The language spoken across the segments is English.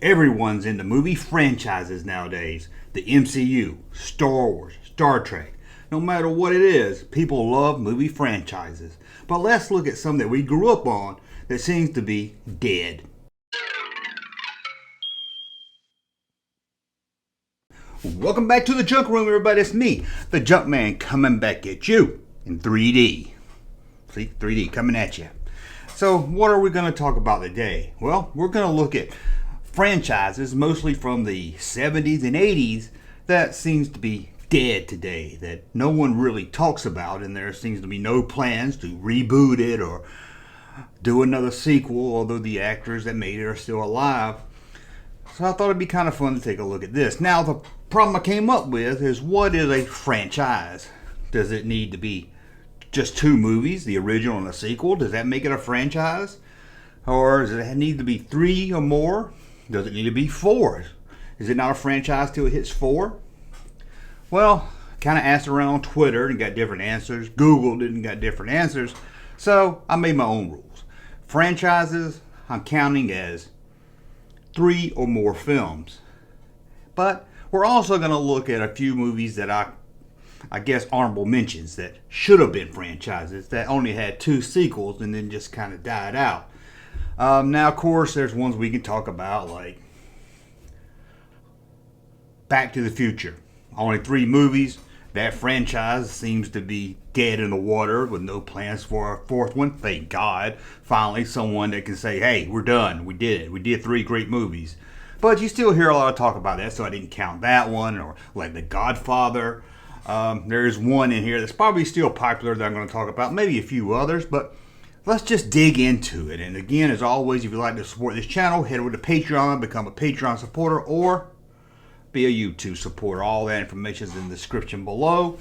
Everyone's into movie franchises nowadays. The MCU, Star Wars, Star Trek. No matter what it is, people love movie franchises. But let's look at some that we grew up on that seems to be dead. Welcome back to the Junk Room, everybody. It's me, the Junkman, coming back at you in 3D. See, 3D coming at you. So, what are we going to talk about today? Well, we're going to look at franchises, mostly from the 70s and 80s, that seems to be dead today, that no one really talks about, and there seems to be no plans to reboot it or do another sequel, although the actors that made it are still alive. So I thought it'd be kind of fun to take a look at this. Now, the problem I came up with is, what is a franchise? Does it need to be just two movies, the original and the sequel? Does that make it a franchise? Or does it need to be three or more? Does it need to be four? Is it not a franchise till it hits four? Well, kind of asked around on Twitter and got different answers. Googled it and got different answers. So I made my own rules. Franchises, I'm counting as three or more films. But we're also going to look at a few movies that I guess honorable mentions that should have been franchises that only had two sequels and then just kind of died out. Now, of course, there's ones we can talk about, like Back to the Future. Only three movies. That franchise seems to be dead in the water with no plans for a fourth one. Thank God. Finally, someone that can say, hey, we're done. We did it. We did three great movies. But you still hear a lot of talk about that, so I didn't count that one. Or like The Godfather. There's one in here that's probably still popular that I'm going to talk about. Maybe a few others, but let's just dig into it. And again, as always, if you'd like to support this channel, head over to Patreon, become a Patreon supporter, or be a YouTube supporter. All that information is in the description below.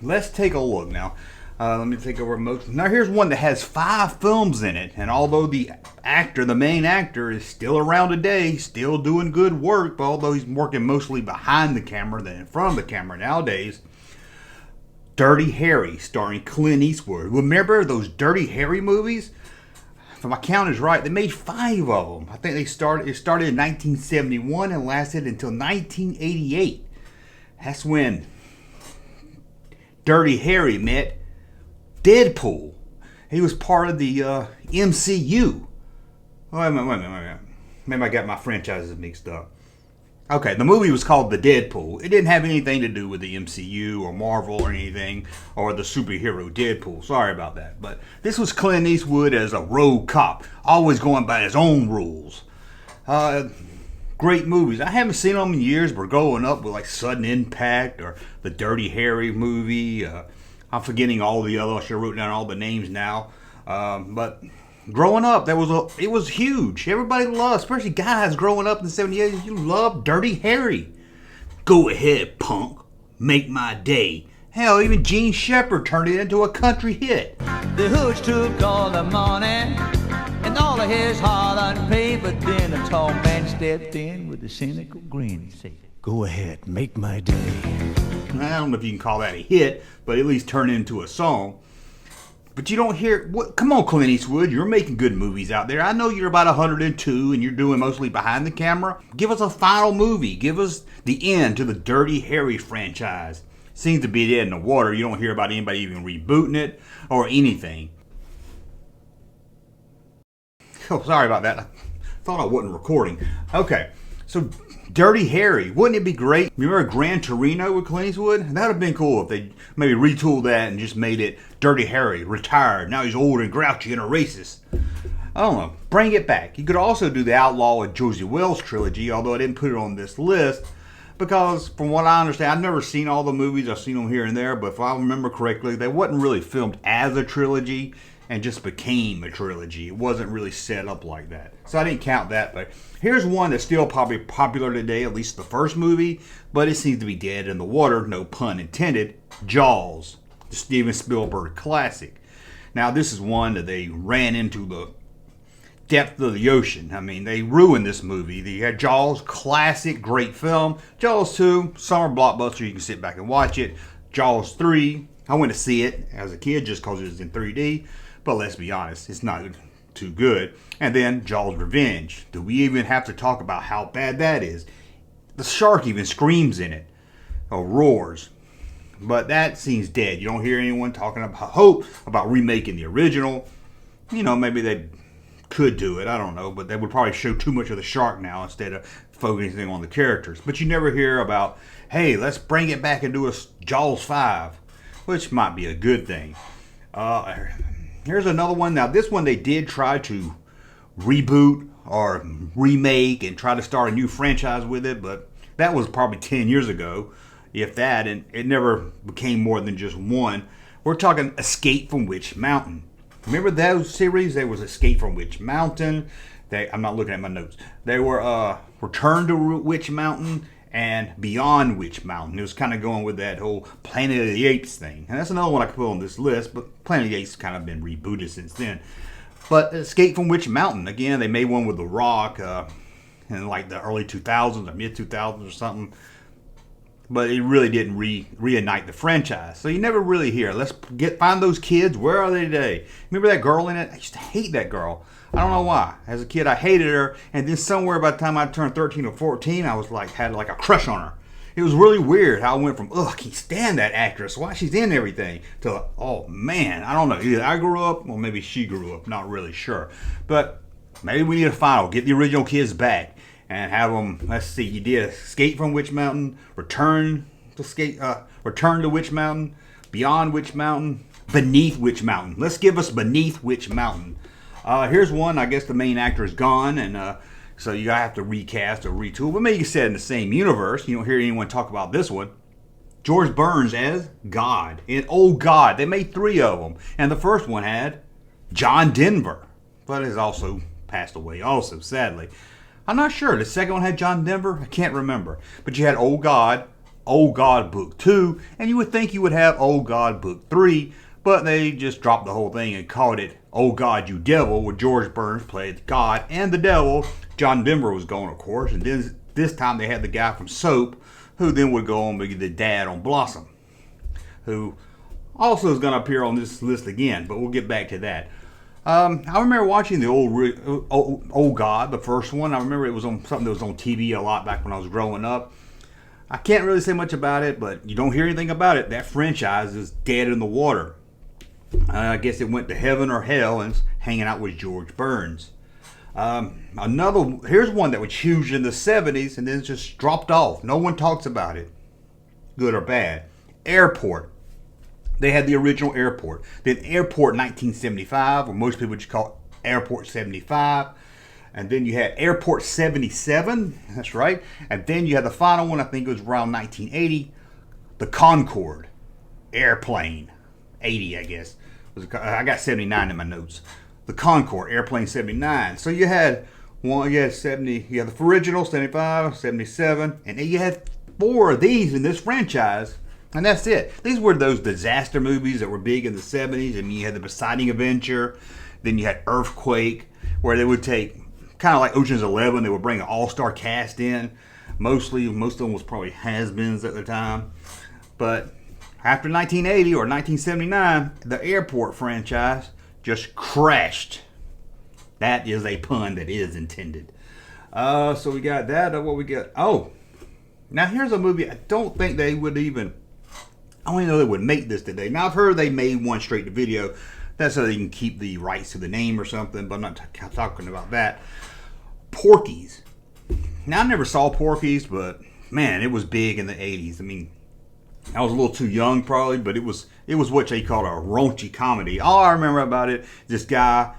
Let's take a look now. Let me take over most. Now here's one that has 5 films in it, and although the main actor, is still around today, still doing good work, but although he's working mostly behind the camera than in front of the camera nowadays. Dirty Harry, starring Clint Eastwood. Remember those Dirty Harry movies? If my count is right, they made 5 of them. I think it started in 1971 and lasted until 1988. That's when Dirty Harry met Deadpool. He was part of the MCU. Wait a minute. Maybe I got my franchises mixed up. Okay, the movie was called The Deadpool. It didn't have anything to do with the MCU or Marvel or anything, or the superhero Deadpool. Sorry about that. But this was Clint Eastwood as a rogue cop, always going by his own rules. Great movies. I haven't seen them in years, but growing up with like Sudden Impact or the Dirty Harry movie. I'm forgetting all the other. I should have wrote down all the names now. But growing up, it was huge. Everybody loved, especially guys growing up in the 70s, you loved Dirty Harry. Go ahead, punk. Make my day. Hell, even Gene Shepard turned it into a country hit. The hooch took all the money and all of his hard-earned pay, but then a tall man stepped in with a cynical grin and said, go ahead, make my day. I don't know if you can call that a hit, but at least turn it into a song. But you don't hear, come on, Clint Eastwood, you're making good movies out there. I know you're about 102 and you're doing mostly behind the camera. Give us a final movie. Give us the end to the Dirty Harry franchise. Seems to be dead in the water. You don't hear about anybody even rebooting it or anything. Oh, sorry about that. I thought I wasn't recording. Okay, so Dirty Harry, wouldn't it be great? Remember Gran Torino with Clint Eastwood? That would have been cool if they maybe retooled that and just made it Dirty Harry, retired. Now he's old and grouchy and a racist. I don't know. Bring it back. You could also do the Outlaw of Josie Wells trilogy, although I didn't put it on this list because from what I understand, I've never seen all the movies. I've seen them here and there, but if I remember correctly, they wasn't really filmed as a trilogy and just became a trilogy. It wasn't really set up like that. So I didn't count that, but here's one that's still probably popular today, at least the first movie, but it seems to be dead in the water, no pun intended. Jaws, the Steven Spielberg classic. Now this is one that they ran into the depth of the ocean. I mean, they ruined this movie. They had Jaws, classic, great film. Jaws 2, summer blockbuster, you can sit back and watch it. Jaws 3, I went to see it as a kid just because it was in 3D, but let's be honest, it's not too good. And then Jaws Revenge. Do we even have to talk about how bad that is? The shark even screams in it, or roars. But that seems dead. You don't hear anyone talking about hope about remaking the original. You know, maybe they could do it, I don't know, but they would probably show too much of the shark now instead of focusing on the characters. But you never hear about, hey, let's bring it back and do a Jaws 5, which might be a good thing. Here's another one. Now, this one they did try to reboot or remake and try to start a new franchise with it, but that was probably 10 years ago, if that, and it never became more than just one. We're talking Escape from Witch Mountain. Remember those series? There was Escape from Witch Mountain. I'm not looking at my notes. They were Return to Witch Mountain and Beyond Witch Mountain. It was kind of going with that whole Planet of the Apes thing. And that's another one I could put on this list, but Planet of the Apes kind of been rebooted since then. But Escape from Witch Mountain, again, they made one with The Rock in like the early 2000s or mid 2000s or something. But it really didn't reignite the franchise. So you never really hear. Let's find those kids. Where are they today? Remember that girl in it? I used to hate that girl. I don't know why. As a kid, I hated her. And then somewhere by the time I turned 13 or 14, I was had like a crush on her. It was really weird how I went from, I can't stand that actress. Why she's in everything? To, oh man, I don't know. Either I grew up or maybe she grew up. Not really sure. But maybe we need a final. Get the original kids back. And have them, let's see, you did Escape from Witch Mountain, Return to Witch Mountain, Beyond Witch Mountain, Beneath Witch Mountain. Let's give us Beneath Witch Mountain. Here's one, I guess the main actor is gone, and so you have to recast or retool, but maybe you said in the same universe. You don't hear anyone talk about this one. George Burns as God. And oh God, they made 3 of them. And the first one had John Denver, but has also passed away also, sadly. I'm not sure. The second one had John Denver. I can't remember. But you had Oh God Book 2, and you would think you would have Oh God Book 3, but they just dropped the whole thing and called it Oh God You Devil, where George Burns played God and the devil. John Denver was gone, of course, and then this time they had the guy from Soap, who then would go on to be the dad on Blossom, who also is going to appear on this list again, but we'll get back to that. I remember watching the old God, the first one. I remember it was on something that was on TV a lot back when I was growing up. I can't really say much about it, but you don't hear anything about it. That franchise is dead in the water. I guess it went to heaven or hell and is hanging out with George Burns. Here's one that was huge in the 70s and then just dropped off. No one talks about it, good or bad. Airport. They had the original Airport. Then Airport 1975, or most people just call it Airport 75. And then you had Airport 77, that's right. And then you had the final one, I think it was around 1980, the Concorde Airplane 80, I guess. I got 79 in my notes. The Concorde Airplane 79. So you had the original 75, 77, and then you had 4 of these in this franchise. And that's it. These were those disaster movies that were big in the 70s. I mean, you had The Poseidon Adventure. Then you had Earthquake, where they would take, kind of like Ocean's 11, they would bring an all-star cast in. Most of them was probably has-beens at the time. But after 1980 or 1979, the Airport franchise just crashed. That is a pun that is intended. So we got that. What we got? Oh, now here's a movie I don't think they would even... I don't even know they would make this today. Now, I've heard they made one straight to video. That's so they can keep the rights to the name or something, but I'm not talking about that. Porky's. Now, I never saw Porky's, but man, it was big in the 80s. I mean, I was a little too young probably, but it was what they called a raunchy comedy. All I remember about it, this guy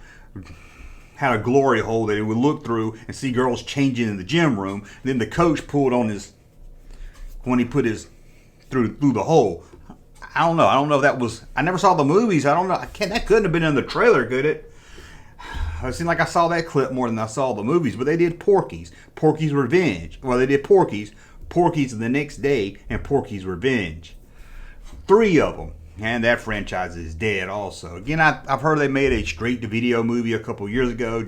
had a glory hole that he would look through and see girls changing in the gym room. Then the coach pulled on when he put his through the hole. I don't know if that was... I never saw the movies. I don't know. That couldn't have been in the trailer, could it? It seemed like I saw that clip more than I saw the movies. But they did Porky's. Porky's Revenge. Well, they did Porky's. Porky's the Next Day. And Porky's Revenge. 3 of them. And that franchise is dead also. Again, I've heard they made a straight-to-video movie a couple years ago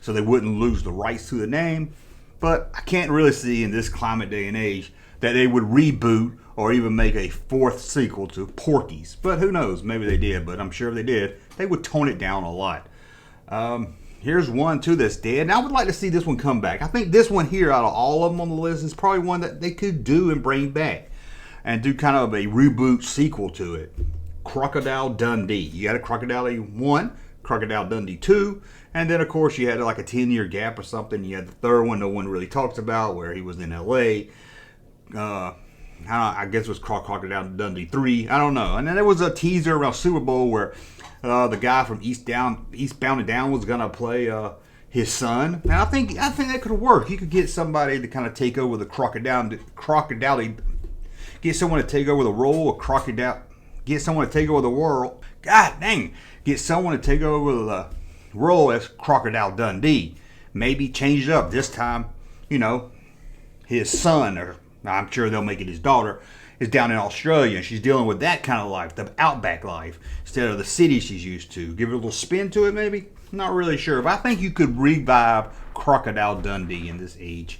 so they wouldn't lose the rights to the name. But I can't really see in this climate day and age that they would reboot or even make a 4th sequel to Porky's. But who knows? Maybe they did, but I'm sure if they did, they would tone it down a lot. Here's one too that's dead, and I would like to see this one come back. I think this one here, out of all of them on the list, is probably one that they could do and bring back, and do kind of a reboot sequel to it. Crocodile Dundee. You had a Crocodile 1, Crocodile Dundee 2, and then of course you had like a 10-year gap or something. You had the third one no one really talks about, where he was in LA. I guess it was Crocodile Dundee 3. I don't know. And then there was a teaser around Super Bowl where the guy from Eastbound and Down was gonna play his son. And I think that could work. You could get somebody to kind of take over the Crocodile, get someone to take over the role of Crocodile, get someone to take over the world. God dang, get someone to take over the role as Crocodile Dundee. Maybe change it up this time. You know, his son, or I'm sure they'll make it his daughter, is down in Australia, and she's dealing with that kind of life, the outback life, instead of the city she's used to. Give it a little spin to it, maybe? Not really sure, but I think you could revive Crocodile Dundee in this age.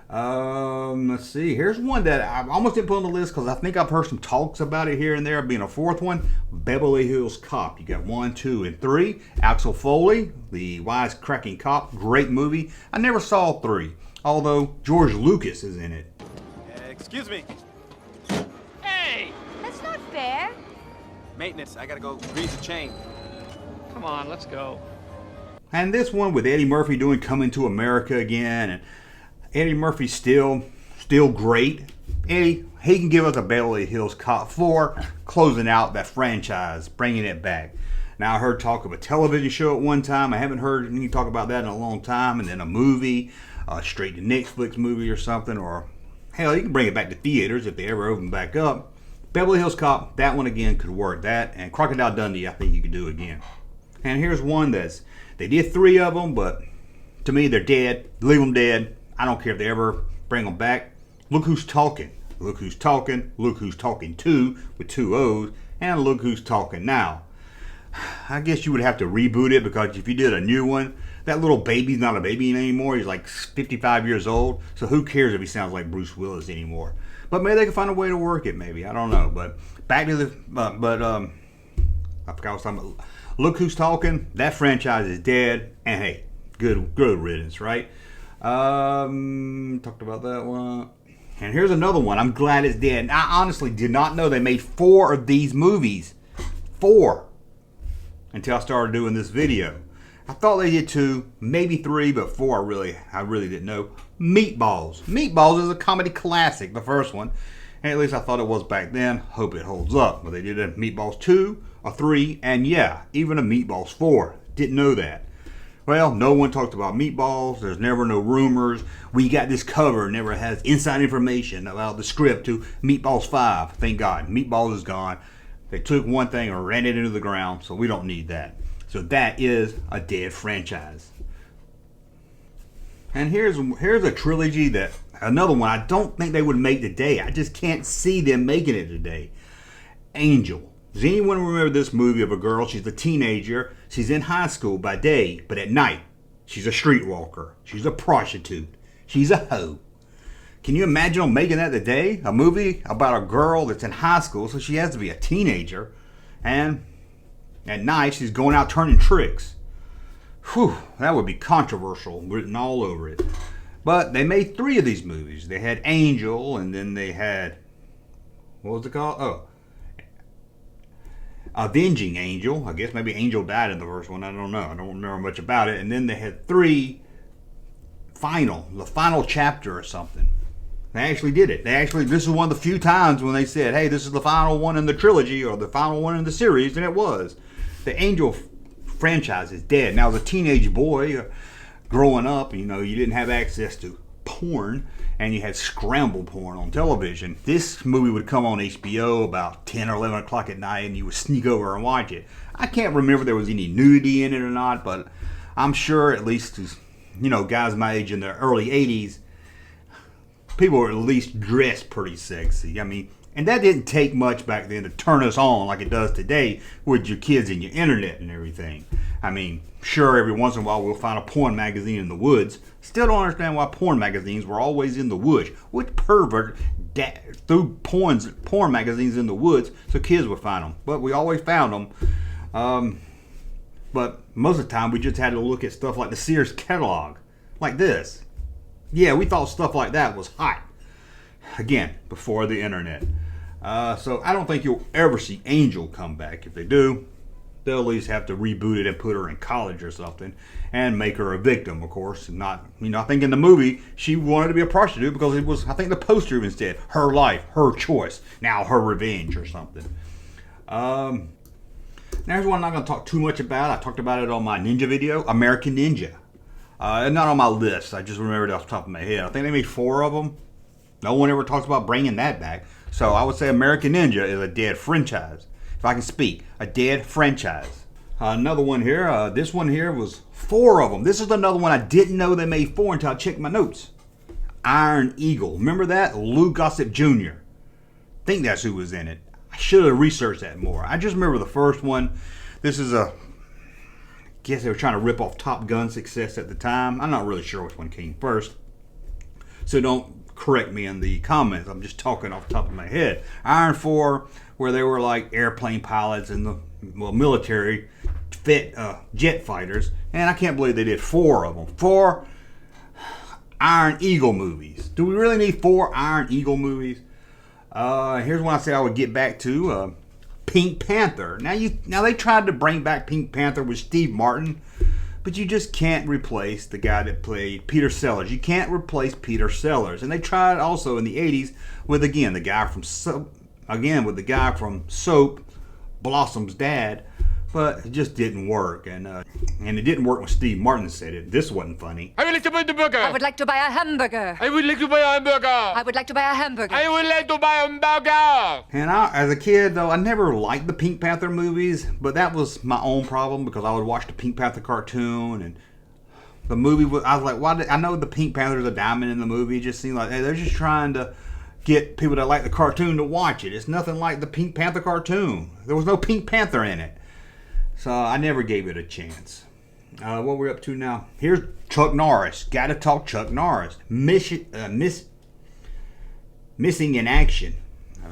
Let's see. Here's one that I almost didn't put on the list because I think I've heard some talks about it here and there, being a fourth one. Beverly Hills Cop. You got 1, 2, and 3. Axel Foley, the wisecracking cop. Great movie. I never saw 3, although George Lucas is in it. Excuse me. Hey! That's not fair. Maintenance, I gotta go grease the chain. Come on, let's go. And this one with Eddie Murphy doing Coming to America again, and Eddie Murphy's still great. Eddie, he can give us a Beverly Hills Cop 4, closing out that franchise, bringing it back. Now, I heard talk of a television show at one time. I haven't heard any talk about that in a long time. And then a movie, a straight to Netflix movie or something, or hell, you can bring it back to theaters if they ever open back up. Beverly Hills Cop, that one again could work. That and Crocodile Dundee, I think you could do again. And here's one they did 3 of them, but to me they're dead. Leave them dead. I don't care if they ever bring them back. Look Who's Talking. Look Who's Talking. Look Who's Talking 2 with 2 O's. And Look Who's Talking Now. I guess you would have to reboot it, because if you did a new one, that little baby's not a baby anymore. He's like 55 years old. So who cares if he sounds like Bruce Willis anymore? But maybe they can find a way to work it, maybe. I don't know. But back to the... I forgot what I was talking about. Look Who's Talking. That franchise is dead. And hey, good riddance, right? Talked about that one. And here's another one. I'm glad it's dead. And I honestly did not know they made 4 of these movies. 4. Until I started doing this video. I thought they did 2, maybe 3, but 4 I really didn't know. Meatballs. Meatballs is a comedy classic, the first one. And at least I thought it was back then. Hope it holds up. But they did a Meatballs 2, a 3, and yeah, even a Meatballs 4. Didn't know that. Well, no one talked about Meatballs. There's never no rumors. We got this cover. Never has inside information about the script to Meatballs 5. Thank God. Meatballs is gone. They took one thing and ran it into the ground, so we don't need that. So that is a dead franchise. And here's a trilogy that, another one I don't think they would make today. I just can't see them making it today. Angel. Does anyone remember this movie of a girl? She's a teenager. She's in high school by day, but at night, she's a streetwalker. She's a prostitute. She's a hoe. Can you imagine them making that today? A movie about a girl that's in high school, so she has to be a teenager. And at night, she's going out turning tricks. Whew, that would be controversial, written all over it. But they made 3 of these movies. They had Angel, and then they had, what was it called? Oh, Avenging Angel. I guess maybe Angel died in the first one. I don't know. I don't remember much about it. And then they had 3 the final chapter or something. They actually did it. This is one of the few times when they said, hey, this is the final one in the trilogy or the final one in the series, and it was. The Angel franchise is dead. Now, as a teenage boy growing up, you didn't have access to porn, and you had scramble porn on television. This movie would come on HBO about 10 or 11 o'clock at night, and you would sneak over and watch it. I can't remember if there was any nudity in it or not, but I'm sure at least, guys my age in the early 80s, people were at least dressed pretty sexy. I mean, and that didn't take much back then to turn us on like it does today with your kids and your internet and everything. I mean, sure, every once in a while we'll find a porn magazine in the woods. Still don't understand why porn magazines were always in the woods. Which pervert threw porn magazines in the woods so kids would find them? But we always found them. But most of the time, we just had to look at stuff like the Sears catalog, like this. Yeah, we thought stuff like that was hot. Again, before the internet. So I don't think you'll ever see Angel come back. If they do, they'll at least have to reboot it and put her in college or something and make her a victim, of course. And not, I think in the movie she wanted to be a prostitute because it was, I think the poster even said, her life, her choice, now her revenge or something. There's one I'm not going to talk too much about. I talked about it on my Ninja video, American Ninja. Not on my list. I just remembered it off the top of my head. I think they made 4 of them. No one ever talks about bringing that back. So I would say American Ninja is a dead franchise. If I can speak, a dead franchise. Another one here. This one here was 4 of them. This is another one I didn't know they made 4 until I checked my notes. Iron Eagle. Remember that? Lou Gossett Jr. I think that's who was in it. I should have researched that more. I just remember the first one. This is I guess they were trying to rip off Top Gun success at the time. I'm not really sure which one came first. So don't correct me in the comments. I'm just talking off the top of my head. Iron 4, where they were like airplane pilots and the military jet fighters. And I can't believe they did 4 of them. 4 Iron Eagle movies. Do we really need 4 Iron Eagle movies? Here's one I said I would get back to. Pink Panther. Now they tried to bring back Pink Panther with Steve Martin, but you just can't replace the guy that played Peter Sellers. You can't replace Peter Sellers. And they tried also in the 80s with the guy from Soap, Blossom's dad, but it just didn't work. And it didn't work when Steve Martin said it. This wasn't funny. I would like to buy the burger. I would like to buy a hamburger. I would like to buy a hamburger. I would like to buy a hamburger. I would like to buy a hamburger. And as a kid, though, I never liked the Pink Panther movies, but that was my own problem because I would watch the Pink Panther cartoon and the movie. I was like, why? I know the Pink Panther's a diamond in the movie. It just seemed like they're just trying to get people that like the cartoon to watch it. It's nothing like the Pink Panther cartoon. There was no Pink Panther in it. So I never gave it a chance. What we're up to now? Here's Chuck Norris. Gotta talk Chuck Norris. Missing in action.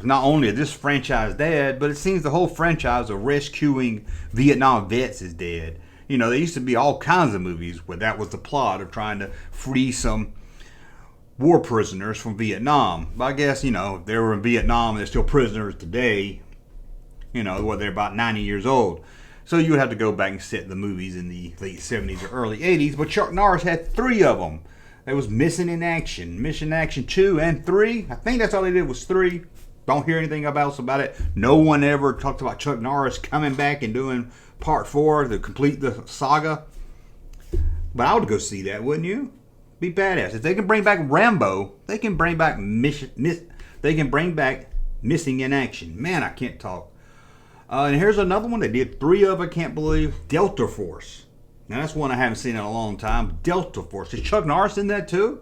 Not only is this franchise dead, but it seems the whole franchise of rescuing Vietnam vets is dead. There used to be all kinds of movies where that was the plot of trying to free some war prisoners from Vietnam. But I guess, if they were in Vietnam and they're still prisoners today, where they're about 90 years old. So you would have to go back and set the movies in the late 70s or early 80s. But Chuck Norris had 3 of them. There was Missing in Action, Mission Action 2 and 3. I think that's all they did was 3. Don't hear anything else about it. No one ever talked about Chuck Norris coming back and doing part 4 to complete the saga. But I would go see that, wouldn't you? Be badass. If they can bring back Rambo, they can bring back Missing in Action. Man, I can't talk. And here's another one they did 3 of, I can't believe. Delta Force. Now that's one I haven't seen in a long time. Delta Force. Is Chuck Norris in that too?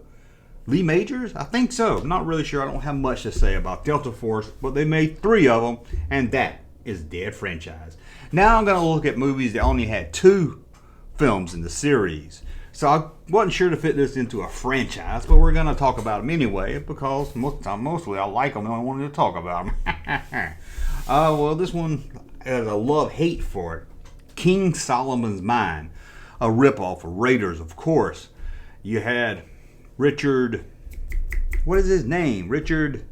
Lee Majors? I think so. I'm not really sure. I don't have much to say about Delta Force, but they made 3 of them, and that is a dead franchise. Now I'm going to look at movies that only had 2 films in the series. So I wasn't sure to fit this into a franchise, but we're going to talk about them anyway because mostly I like them and I wanted to talk about them. Well, this one has a love-hate for it. King Solomon's Mine, a ripoff of Raiders, of course. You had Richard, what is his name? Richard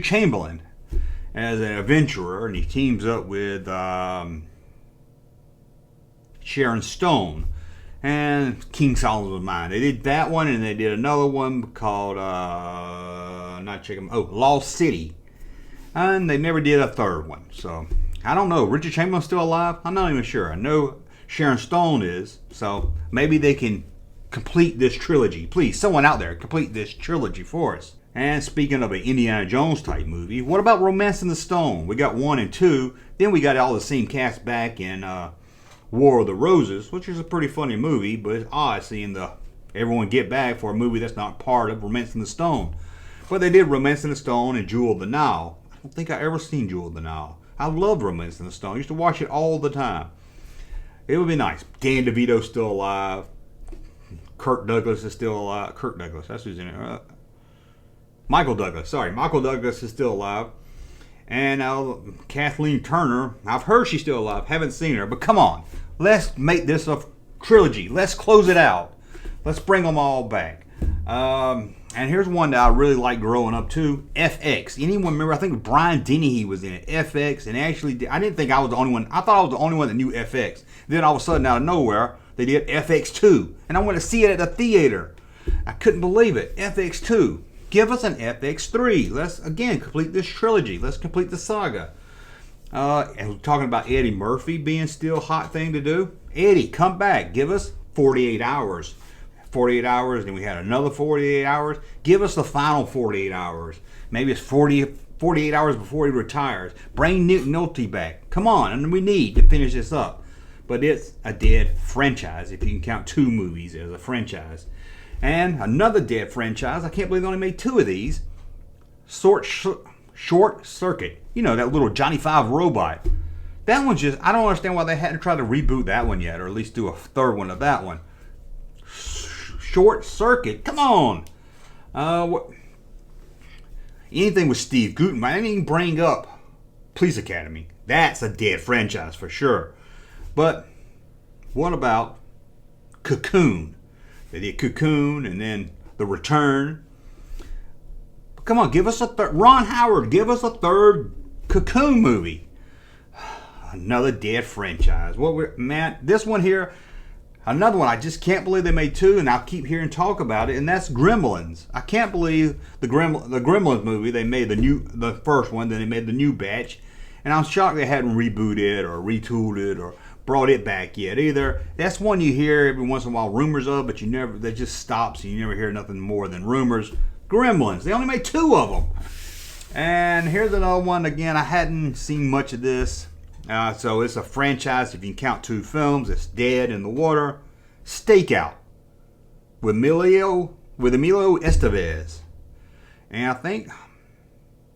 Chamberlain as an adventurer, and he teams up with Sharon Stone and King Solomon's Mine. They did that one, and they did another one called Lost City, and they never did a third one. So I don't know. Richard Chamberlain's still alive? I'm not even sure. I know Sharon Stone is, so maybe they can complete this trilogy. Please, someone out there, complete this trilogy for us. And speaking of an Indiana Jones type movie, what about Romancing the Stone? We got 1 and 2. Then we got all the same cast back in War of the Roses, which is a pretty funny movie, but it's odd seeing everyone get back for a movie that's not part of Romancing the Stone. But they did Romancing the Stone and Jewel of the Nile. I don't think I ever seen Jewel of the Nile. I loved Romancing the Stone. I used to watch it all the time. It would be nice. Dan DeVito's still alive. Kirk Douglas is still alive. Kirk Douglas, that's who's in it. Michael Douglas is still alive. And Kathleen Turner, I've heard she's still alive, haven't seen her, but come on, let's make this a trilogy. Let's close it out. Let's bring them all back. And here's one that I really liked growing up too, FX. Anyone remember? I think Brian Dennehy was in it, FX. And actually, I didn't think I was the only one. I thought I was the only one that knew FX. Then all of a sudden, out of nowhere, they did FX2. And I went to see it at the theater. I couldn't believe it. FX2. Give us an FX3. Let's, again, complete this trilogy. Let's complete the saga. And we're talking about Eddie Murphy being still a hot thing to do. Eddie, come back. Give us 48 hours. 48 hours, then we had another 48 hours. Give us the final 48 hours. Maybe it's 48 hours before he retires. Bring Nick Nolte back. Come on, and we need to finish this up. But it's a dead franchise, if you can count 2 movies as a franchise. And another dead franchise, I can't believe they only made 2 of these. Short Circuit. You know, that little Johnny Five robot. That one's just, I don't understand why they hadn't tried to reboot that one yet, or at least do a third one of that one. Short Circuit, come on. Anything with Steve Guttenberg, I didn't even bring up Police Academy. That's a dead franchise for sure. But what about Cocoon? They did Cocoon and then The Return. Come on, give us a third. Ron Howard, give us a third Cocoon movie. Another dead franchise. Man, this one here. Another one I just can't believe they made 2, and I'll keep hearing talk about it, and that's Gremlins. I can't believe the Gremlins movie. They made the first one, then they made the new batch, and I'm shocked they hadn't rebooted or retooled it or brought it back yet either. That's one you hear every once in a while rumors of, but that just stops, and you never hear nothing more than rumors. Gremlins. They only made 2 of them, and here's another one again. I hadn't seen much of this. So it's a franchise, if you can count 2 films. It's dead in the water. Stakeout with Emilio Estevez. And I think,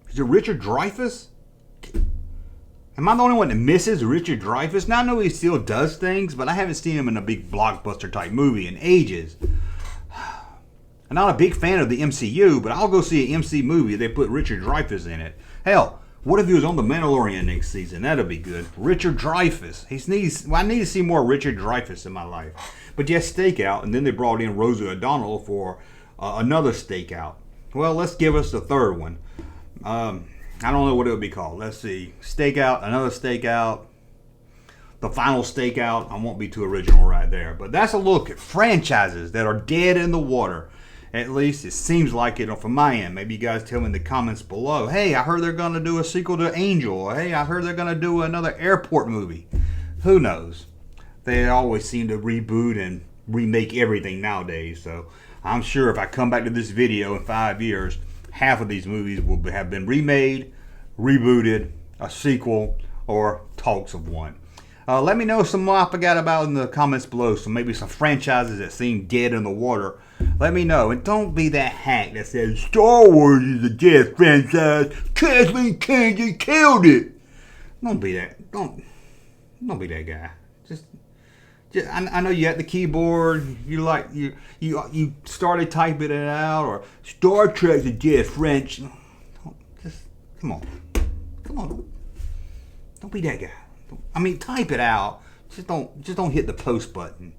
is it Richard Dreyfuss? Am I the only one that misses Richard Dreyfuss? Now I know he still does things, but I haven't seen him in a big blockbuster type movie in ages. I'm not a big fan of the MCU, but I'll go see an MC movie if they put Richard Dreyfuss in it. Hell, what if he was on The Mandalorian next season? That'd be good. Richard Dreyfuss. I need to see more Richard Dreyfuss in my life. But yes, Stakeout, and then they brought in Rosie O'Donnell for another Stakeout. Well, let's give us the third one. I don't know what it would be called. Let's see. Stakeout, another Stakeout, the final Stakeout. I won't be too original right there. But that's a look at franchises that are dead in the water. At least it seems like it from my end. Maybe you guys tell me in the comments below. Hey, I heard they're going to do a sequel to Angel. Or, hey, I heard they're going to do another airport movie. Who knows? They always seem to reboot and remake everything nowadays. So I'm sure if I come back to this video in 5 years, half of these movies will have been remade, rebooted, a sequel, or talks of one. Let me know some more I forgot about in the comments below. So maybe some franchises that seem dead in the water. Let me know. And don't be that hack that says Star Wars is a dead franchise. Kathleen Kennedy killed it. Don't be that. Don't be that guy. Just I know you at the keyboard. You started typing it out, or Star Trek's a dead French. Just come on. Don't be that guy. I mean, type it out. Just don't hit the post button.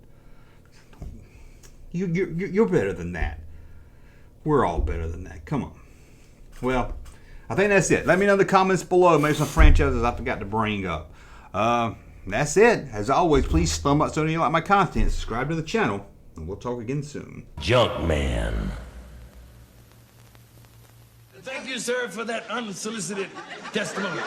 You're better than that. We're all better than that. Come on. Well, I think that's it. Let me know in the comments below. Maybe some franchises I forgot to bring up. That's it. As always, please thumb up so you like my content. Subscribe to the channel, and we'll talk again soon. Junkman. Thank you, sir, for that unsolicited testimony.